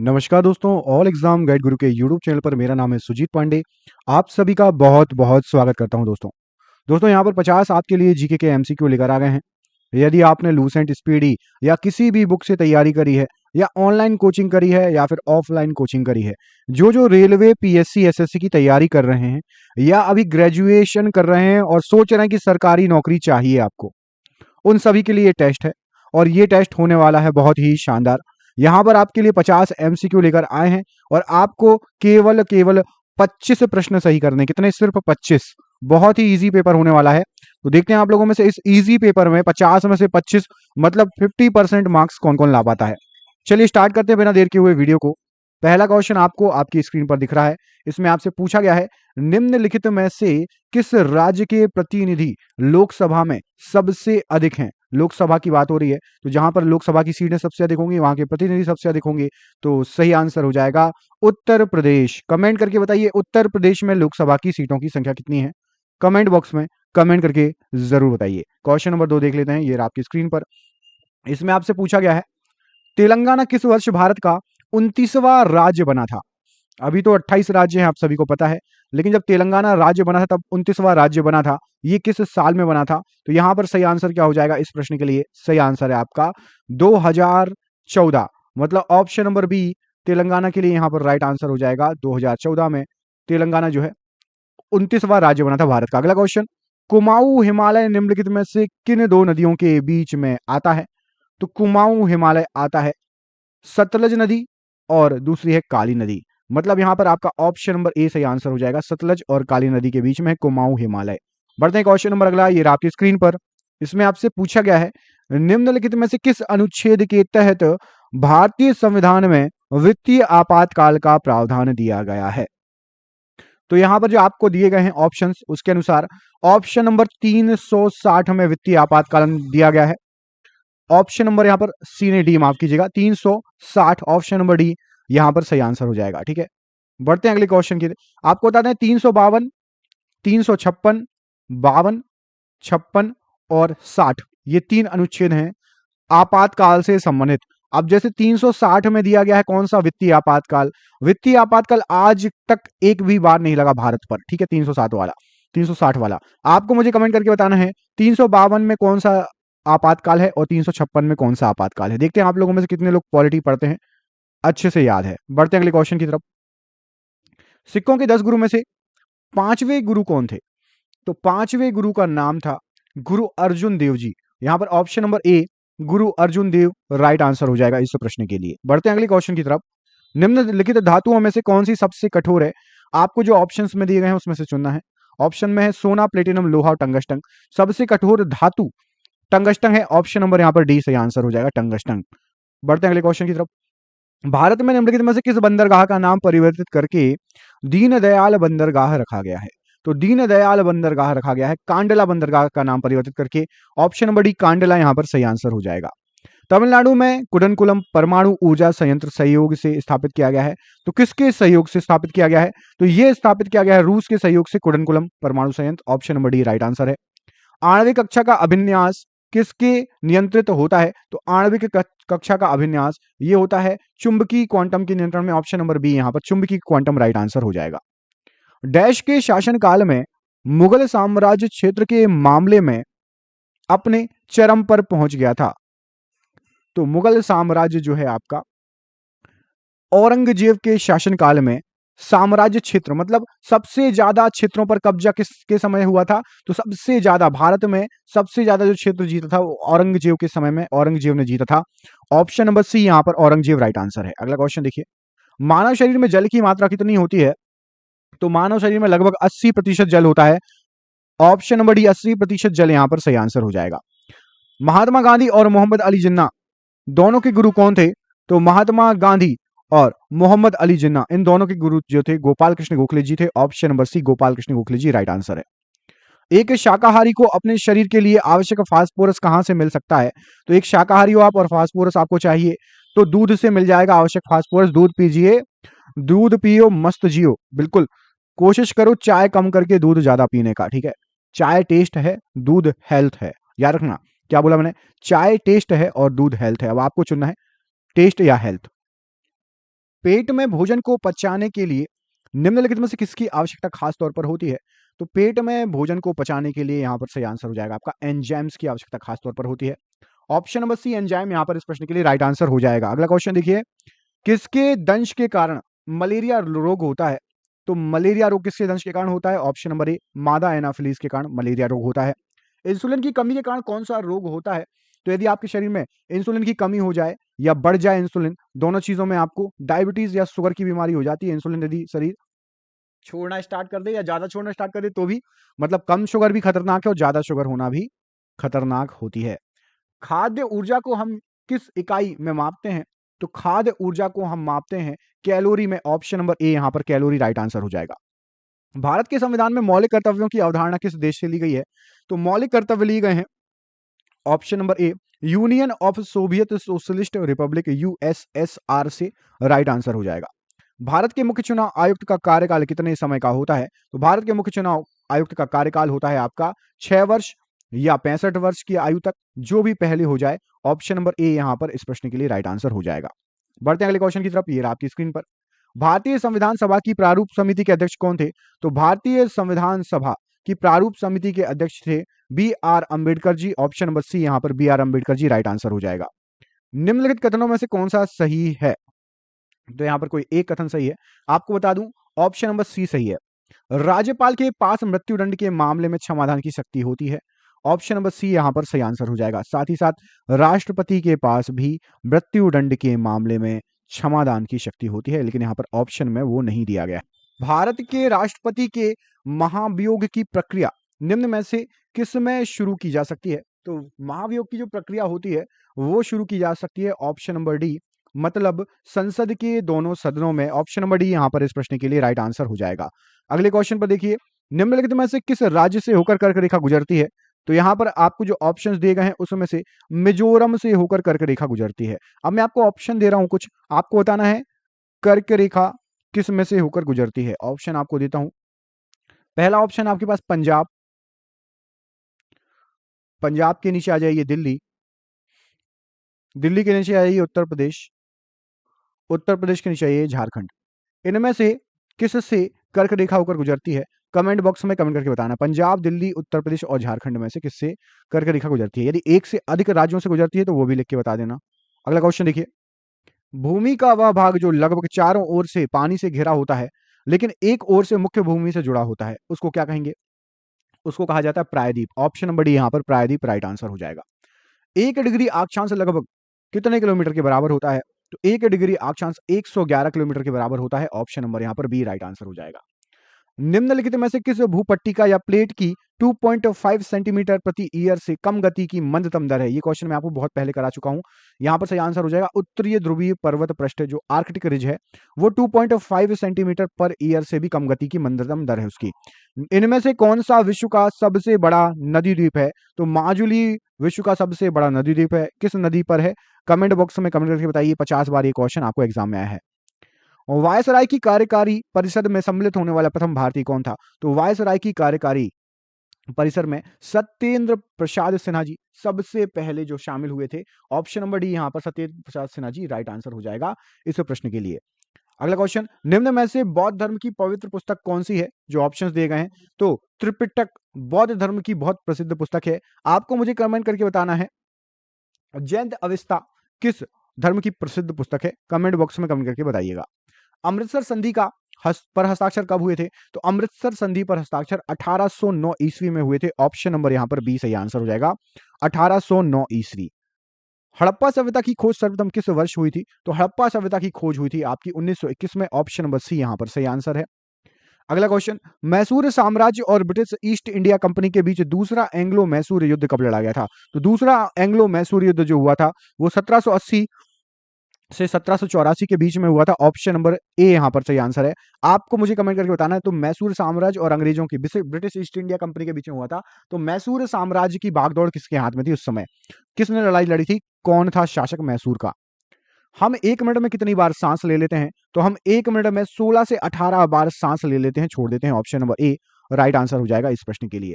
नमस्कार दोस्तों, all exam guide गुरु के यूट्यूब चैनल पर मेरा नाम है सुजीत पांडे। आप सभी का बहुत बहुत स्वागत करता हूं। दोस्तों यहाँ पर 50 आपके लिए जीके के एमसीक्यू लेकर आ गए हैं। यदि आपने लूसेंट, स्पीडी या किसी भी बुक से तैयारी करी है या ऑनलाइन कोचिंग करी है या फिर ऑफलाइन कोचिंग करी है, जो रेलवे, पीएससी, एसएससी की तैयारी कर रहे हैं या अभी ग्रेजुएशन कर रहे हैं और सोच रहे हैं कि सरकारी नौकरी चाहिए आपको, उन सभी के लिए ये टेस्ट है। और ये टेस्ट होने वाला है बहुत ही शानदार। यहाँ पर आपके लिए 50 एमसीक्यू लेकर आए हैं और आपको केवल केवल 25 प्रश्न सही करने। कितने? सिर्फ 25। बहुत ही इजी पेपर होने वाला है। तो देखते हैं आप लोगों में से इस इजी पेपर में 50 में से 25 मतलब 50% मार्क्स कौन कौन ला पाता है। चलिए स्टार्ट करते हैं बिना देर के हुए वीडियो को। पहला क्वेश्चन आपको आपकी स्क्रीन पर दिख रहा है। इसमें आपसे पूछा गया है, निम्नलिखित में से किस राज्य के प्रतिनिधि लोकसभा में सबसे अधिक हैं। लोकसभा की बात हो रही है, तो जहां पर लोकसभा की सीटें सबसे अधिक होंगी वहां के प्रतिनिधि सबसे अधिक होंगे। तो सही आंसर हो जाएगा उत्तर प्रदेश। कमेंट करके बताइए उत्तर प्रदेश में लोकसभा की सीटों की संख्या कितनी है। कमेंट बॉक्स में कमेंट करके जरूर बताइए। क्वेश्चन नंबर 2 देख लेते हैं, ये आपकी स्क्रीन पर। इसमें आपसे पूछा गया है, तेलंगाना किस वर्ष भारत का 29वां राज्य बना था। अभी तो 28 राज्य हैं, आप सभी को पता है, लेकिन जब तेलंगाना राज्य बना था तब 29वां राज्य बना था। ये किस साल में बना था? तो यहां पर सही आंसर क्या हो जाएगा इस प्रश्न के लिए? सही आंसर है आपका 2014। मतलब ऑप्शन नंबर बी तेलंगाना के लिए यहां पर राइट आंसर हो जाएगा। 2014 में तेलंगाना जो है 29वां राज्य बना था भारत का। अगला क्वेश्चन, कुमाऊं हिमालय निम्नलिखित में से किन दो नदियों के बीच में आता है? तो कुमाऊं हिमालय आता है सतलज नदी और दूसरी है काली नदी। मतलब यहां पर आपका ऑप्शन नंबर ए सही आंसर हो जाएगा। सतलज और काली नदी के बीच में कुमाऊं हिमालय। बढ़ते हैं क्वेश्चन नंबर अगला, ये आपकी स्क्रीन पर। इसमें आपसे पूछा गया है, निम्नलिखित में से किस अनुच्छेद के तहत भारतीय संविधान में वित्तीय आपातकाल का प्रावधान दिया गया है? तो यहां पर जो आपको दिए गए हैं ऑप्शंस, उसके अनुसार ऑप्शन नंबर 360 में वित्तीय आपातकाल दिया गया है। ऑप्शन नंबर यहां पर सी ने डी, माफ कीजिएगा, 360 ऑप्शन नंबर डी यहां पर सही आंसर हो जाएगा। ठीक है, बढ़ते हैं अगले क्वेश्चन की। आपको बताते हैं 352, 356, 52, 56 और 60, ये 3 अनुच्छेद हैं आपातकाल से संबंधित। अब जैसे 360 में दिया गया है कौन सा? वित्तीय आपातकाल। वित्तीय आपातकाल आज तक एक भी बार नहीं लगा भारत पर। ठीक है, 360 वाला, 360 वाला आपको मुझे कमेंट करके बताना है 352 में कौन सा आपातकाल है और 356 में कौन सा आपातकाल है। देखते हैं आप लोगों में से कितने लोग पॉलिटी पढ़ते हैं, अच्छे से याद है। बढ़ते हैं अगले क्वेश्चन की तरफ। सिखों के 10 गुरु में से 5वें गुरु कौन थे? तो 5वें गुरु का नाम था गुरु अर्जुन देव जी। यहां पर option number A Guru Arjun Dev right answer हो जाएगा इस प्रश्न के लिए। बढ़ते हैं अगले क्वेश्चन की तरफ। निम्नलिखित धातुओं में से कौन सी सबसे कठोर है? आपको जो ऑप्शंस में दिए गए हैं उसमें से चुनना है। ऑप्शन में है सोना, प्लेटिनम, लोहा और टंगस्टन। सबसे कठोर धातु टंगस्टन है। ऑप्शन नंबर यहां पर डी सही आंसर हो जाएगा, टंगस्टन। बढ़ते हैं अगले क्वेश्चन की तरफ। भारत में निम्नलिखित में से किस बंदरगाह का नाम परिवर्तित करके दीनदयाल बंदरगाह रखा गया है? तो दीनदयाल बंदरगाह रखा गया है, कांडला बंदरगाह का नाम परिवर्तित करके। ऑप्शन नंबर डी कांडला यहां पर सही आंसर हो जाएगा। तमिलनाडु में कुडनकुलम परमाणु ऊर्जा संयंत्र सहयोग से स्थापित किया गया है। तो किसके सहयोग से स्थापित किया गया है? तो यह स्थापित किया गया है रूस के सहयोग से, कुडनकुलम परमाणु संयंत्र। Option number D right answer है। आणविक कक्षा का अभिन्यास किसके नियंत्रित होता है? तो आणविक कक्षा का अभिन्यास ये होता है चुंबकीय क्वांटम के नियंत्रण में। ऑप्शन नंबर बी यहां पर चुंबकीय क्वांटम राइट आंसर हो जाएगा। डैश के शासनकाल में मुगल साम्राज्य क्षेत्र के मामले में अपने चरम पर पहुंच गया था। तो मुगल साम्राज्य जो है आपका औरंगजेब के शासनकाल में साम्राज्य क्षेत्र मतलब सबसे ज्यादा क्षेत्रों पर कब्जा किसके समय हुआ था? तो सबसे ज्यादा भारत में सबसे ज्यादा जो क्षेत्र जीता था वो औरंगजेब के समय में औरंगजेब ने जीता था। ऑप्शन नंबर सी यहां पर औरंगजेब राइट आंसर है। अगला क्वेश्चन देखिए, मानव शरीर में जल की मात्रा कितनी होती है? तो मानव शरीर में लगभग 80% जल होता है। ऑप्शन नंबर डी 80% जल यहां पर सही आंसर हो जाएगा। महात्मा गांधी और मोहम्मद अली जिन्ना दोनों के गुरु कौन थे? तो महात्मा गांधी और मोहम्मद अली जिन्ना इन दोनों के गुरु जो थे गोपाल कृष्ण गोखले जी थे। Option number C Gopal Krishna Gokhale ji right answer है। एक शाकाहारी को अपने शरीर के लिए आवश्यक फास्फोरस कहां से मिल सकता है? तो एक शाकाहारी हो आप और फास्फोरस आपको चाहिए तो दूध से मिल जाएगा आवश्यक फास्फोरस। दूध पीजिए, दूध पियो, मस्त जियो। बिल्कुल कोशिश करो चाय कम करके दूध ज्यादा पीने का। ठीक है, चाय टेस्ट है, दूध हेल्थ है। याद रखना क्या बोला मैंने, चाय टेस्ट है और दूध हेल्थ है। अब आपको चुनना है टेस्ट या हेल्थ। पेट में भोजन को पचाने के लिए निम्नलिखित में से किसकी आवश्यकता खास तौर पर होती है? तो पेट में भोजन को पचाने के लिए यहाँ पर सही आंसर हो जाएगा आपका एंजाइम्स की आवश्यकता खास तौर पर होती है। ऑप्शन नंबर सी एंजाइम यहाँ पर इस प्रश्न के लिए राइट आंसर हो जाएगा। अगला क्वेश्चन देखिए, किसके दंश के कारण मलेरिया रोग होता है? तो मलेरिया रोग किसके दंश के कारण होता है? ऑप्शन नंबर ए, मादा एनाफिलीज के कारण मलेरिया रोग होता है। इंसुलिन की कमी के कारण कौन सा रोग होता है? तो यदि आपके शरीर में इंसुलिन की कमी हो जाए या बढ़ जाए इंसुलिन, दोनों चीजों में आपको डायबिटीज या शुगर की बीमारी हो जाती है। इंसुलिन यदि शरीर छोड़ना स्टार्ट कर दे या ज्यादा छोड़ना स्टार्ट कर दे तो भी, मतलब कम शुगर भी खतरनाक है और ज्यादा शुगर होना भी खतरनाक होती है। खाद्य ऊर्जा को हम किस इकाई में मापते हैं? तो खाद्य ऊर्जा को हम मापते हैं कैलोरी में। ऑप्शन नंबर ए यहां पर कैलोरी राइट आंसर हो जाएगा। भारत के संविधान में मौलिक कर्तव्यों की अवधारणा किस देश से ली गई है? तो मौलिक कर्तव्य लिए गए हैं option number A, union of Soviet socialist Republic USSR से राइट आंसर हो जाएगा। भारत के मुख्य चुनाव आयुक्त का कार्यकाल कितने समय का होता है? तो भारत के मुख्य चुनाव आयुक्त का कार्यकाल होता है आपका 6 वर्ष या 65 वर्ष की आयु तक, जो भी पहले हो जाए। ऑप्शन नंबर ए यहां पर इस प्रश्न के लिए राइट आंसर हो जाएगा। बढ़ते हैं अगले क्वेश्चन की तरफ। ये रहा आपकी स्क्रीन पर। भारतीय संविधान सभा की प्रारूप समिति के अध्यक्ष कौन थे? तो भारतीय संविधान सभा की प्रारूप समिति के अध्यक्ष थे B R Ambedkar ji. Option number C यहां पर B R Ambedkar ji right answer हो जाएगा। निम्नलिखित कथनों में से कौन सा सही है? तो यहां पर कोई एक कथन सही है, आपको बता दूं ऑप्शन नंबर सी सही है। राज्यपाल के पास मृत्युदंड के मामले में क्षमादान की शक्ति होती है। ऑप्शन नंबर सी यहां पर सही आंसर हो जाएगा। साथ ही साथ राष्ट्रपति के पास भी मृत्युदंड के मामले में क्षमादान की शक्ति होती है, लेकिन यहां पर ऑप्शन में वो नहीं दिया गया। भारत के राष्ट्रपति के महाभियोग की प्रक्रिया निम्न में से किस में शुरू की जा सकती है? तो महाभियोग की जो प्रक्रिया होती है वो शुरू की जा सकती है ऑप्शन नंबर डी, मतलब संसद के दोनों सदनों में। ऑप्शन नंबर डी यहां पर इस प्रश्न के लिए राइट आंसर हो जाएगा। अगले क्वेश्चन पर देखिए, निम्नलिखित में से किस राज्य से होकर कर्क रेखा गुजरती है? तो यहां पर आपको जो ऑप्शंस दिए गए हैं उसमें से मिजोरम से होकर कर्क रेखा गुजरती है। अब मैं आपको ऑप्शन दे रहा हूं, कुछ आपको बताना है कर्क रेखा किस में से होकर गुजरती है। ऑप्शन आपको देता हूं। पहला ऑप्शन आपके पास पंजाब, पंजाब के नीचे आ जाइए दिल्ली, दिल्ली के नीचे आ जाइए उत्तर प्रदेश, उत्तर प्रदेश के नीचे आइए झारखंड। इनमें से किस से कर्क रेखा होकर गुजरती है? कमेंट बॉक्स में कमेंट करके बताना। पंजाब, दिल्ली, उत्तर प्रदेश और झारखंड में से किससे कर्क रेखा गुजरती है? यदि एक से अधिक राज्यों से गुजरती है तो वो भी लिख के बता देना। अगला क्वेश्चन देखिए, भूमि का वह भाग जो लगभग चारों ओर से पानी से घिरा होता है लेकिन एक ओर से मुख्य भूमि से जुड़ा होता है, उसको क्या कहेंगे? उसको कहा जाता है प्रायद्वीप। ऑप्शन नंबर डी यहां पर प्रायद्वीप राइट आंसर हो जाएगा। 1 डिग्री अक्षांश लगभग कितने किलोमीटर के बराबर होता है? तो 1 डिग्री अक्षांश 111 किलोमीटर के बराबर होता है। ऑप्शन नंबर यहां पर बी राइट आंसर हो जाएगा। निम्नलिखित में से किस भूपट्टिका या प्लेट की 2.5 सेंटीमीटर प्रति ईयर से कम गति की मंदतम दर है? ये क्वेश्चन मैं आपको बहुत पहले करा चुका हूं। यहां पर सही आंसर हो जाएगा उत्तरीय ध्रुवीय पर्वत पृष्ठ जो आर्कटिक रिज है, वो 2.5 सेंटीमीटर पर ईयर से भी कम गति की मंदतम दर है उसकी। इनमें से कौन सा विश्व का सबसे बड़ा नदी द्वीप है? तो माजुली विश्व का सबसे बड़ा नदी द्वीप है। किस नदी पर है? कमेंट बॉक्स में कमेंट करके बताइए। 50 बार ये क्वेश्चन आपको एग्जाम में आया है। और वायसराय की कार्यकारी परिषद में सम्मिलित होने वाला प्रथम भारतीय कौन था? तो वायसराय की कार्यकारी परिसर में सत्येंद्र प्रसाद सिन्हा जी सबसे पहले जो शामिल हुए थे। ऑप्शन नंबर डी यहां पर सत्येंद्र प्रसाद सिन्हा जी राइट आंसर हो जाएगा इस प्रश्न के लिए। अगला क्वेश्चन, निम्न में से बौद्ध धर्म की पवित्र पुस्तक कौन सी है? जो ऑप्शंस दिए गए हैं, तो त्रिपिटक बौद्ध धर्म की बहुत प्रसिद्ध पुस्तक है। आपको मुझे कमेंट करके बताना है जैन अविस्ता किस धर्म की प्रसिद्ध पुस्तक है? कमेंट बॉक्स में कमेंट करके बताइएगा। अमृतसर संधि का पर हस्ताक्षर कब हुए थे? तो अमृतसर संधि पर हस्ताक्षर 1809 ईस्वी में हुए थे। ऑप्शन नंबर यहां पर बी सही आंसर हो जाएगा, 1809 ईस्वी। हड़प्पा सभ्यता की खोज सर्वप्रथम किस वर्ष हुई थी? तो हड़प्पा सभ्यता की खोज हुई थी आपकी 1921 में। ऑप्शन नंबर सी यहां पर सही आंसर है। अगला क्वेश्चन, मैसूर साम्राज्य और ब्रिटिश ईस्ट इंडिया कंपनी के बीच दूसरा एंग्लो मैसूर युद्ध कब लड़ा गया था? तो दूसरा एंग्लो मैसूर युद्ध जो हुआ था वो 1780 से 1784 के बीच में हुआ था। ऑप्शन नंबर ए यहां पर सही आंसर है। आपको मुझे कमेंट करके बताना है तो मैसूर साम्राज्य और अंग्रेजों की ब्रिटिश ईस्ट इंडिया कंपनी के बीच में हुआ था। तो मैसूर साम्राज्य की बागडोर किसके हाथ में थी उस समय? किसने लड़ाई लड़ी थी? कौन था शासक मैसूर का? हम 1 मिनट में कितनी बार सांस ले लेते हैं? तो हम 1 मिनट में 16 से 18 बार सांस ले लेते हैं, छोड़ देते हैं। Option number A right answer हो जाएगा इस प्रश्न के लिए।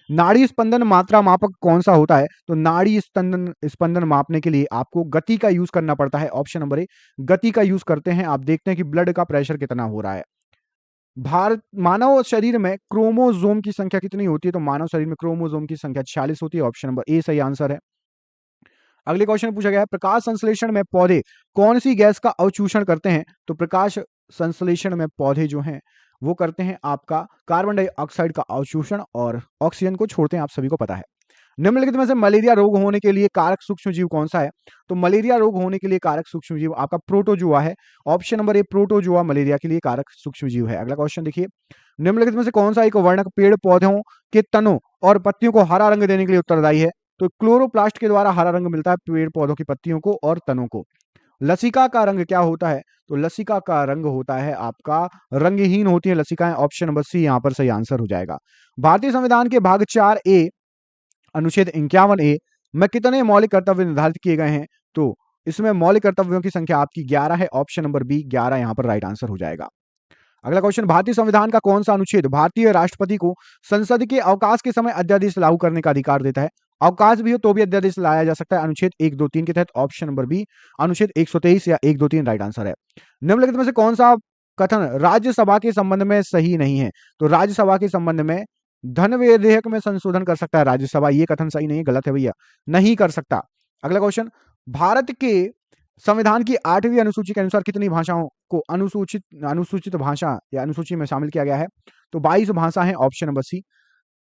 नाड़ी स्पंदन मात्रा मापक कौन सा होता है? तो नाड़ी स्पंदन स्पंदन मापने के लिए आपको गति का यूज करना पड़ता है। ऑप्शन नंबर ए, गति का यूज करते हैं। आप देखते हैं कि ब्लड का प्रेशर कितना हो रहा है। भारत मानव शरीर में क्रोमोसोम की संख्या कितनी होती है? तो मानव शरीर में क्रोमोसोम की संख्या 46 होती है। ऑप्शन नंबर ए सही आंसर है। अगले क्वेश्चन पूछा गया है, प्रकाश संश्लेषण में पौधे कौन सी गैस का अवशोषण करते हैं? तो प्रकाश संश्लेषण में पौधे जो हैं वो करते हैं आपका कार्बन डाइऑक्साइड का अवशोषण और ऑक्सीजन को छोड़ते हैं, आप सभी को पता है। निम्नलिखित में से मलेरिया रोग होने के लिए कारक सूक्ष्मजीव कौन सा है? तो मलेरिया रोग होने के लिए कारक सूक्ष्मजीव आपका प्रोटोजुआ है। Option number A, protozoa malaria के लिए कारक सूक्ष्मजीव है। अगला क्वेश्चन देखिए, निम्नलिखित में से कौन सा एक वर्णक पेड़ पौधों के तनों और पत्तियों को हरा रंग देने के लिए उत्तरदायी है? तो क्लोरोप्लास्ट के द्वारा हरा रंग मिलता है पेड़ पौधों की पत्तियों को और तनों को। लसिका का रंग क्या होता है? तो लसिका का रंग होता है आपका रंगहीन होती है लसिकाएं। ऑप्शन नंबर सी यहां पर सही आंसर हो जाएगा। भारतीय संविधान के भाग 4A अनुच्छेद 51A में कितने मौलिक कर्तव्य निर्धारित किए गए हैं? तो इसमें मौलिक कर्तव्यों की संख्या आपकी 11 है। ऑप्शन नंबर बी 11 यहां पर राइट आंसर हो जाएगा। अगला क्वेश्चन, भारतीय संविधान का कौन सा अनुच्छेद भारतीय राष्ट्रपति को संसद के अवकाश के समय अध्यादेश लागू करने का अधिकार देता है? अवकाश भी हो तो भी अध्यादेश लाया जा सकता है अनुच्छेद 123 के तहत। ऑप्शन नंबर बी अनुच्छेद 123 या 123 राइट आंसर है। निम्नलिखित में से कौन सा कथन राज्यसभा के संबंध में सही नहीं है? तो राज्यसभा के संबंध में धन विधेयक में संशोधन कर सकता है राज्यसभा, ये कथन सही नहीं है, गलत है भैया, नहीं कर सकता। अगला क्वेश्चन, भारत के संविधान की 8वीं अनुसूची के अनुसार कितनी भाषाओं को अनुसूचित भाषा या अनुसूची में शामिल किया गया है? तो 22 भाषा है। Option number C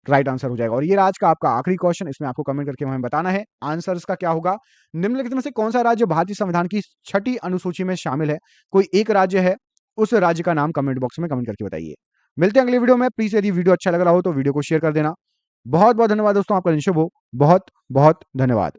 right answer हो जाएगा। और ये आज का आपका आखिरी क्वेश्चन, इसमें आपको कमेंट करके हमें बताना है आंसर इसका क्या होगा। निम्नलिखित में से कौन सा राज्य भारतीय संविधान की 6ठी अनुसूची में शामिल है? कोई एक राज्य है, उस राज्य का नाम कमेंट बॉक्स में कमेंट करके बताइए। मिलते हैं अगले वीडियो में। प्लीज यदि वीडियो अच्छा लग रहा हो तो वीडियो को शेयर कर देना। बहुत बहुत धन्यवाद दोस्तों, आपका दिन शुभ हो। बहुत बहुत धन्यवाद।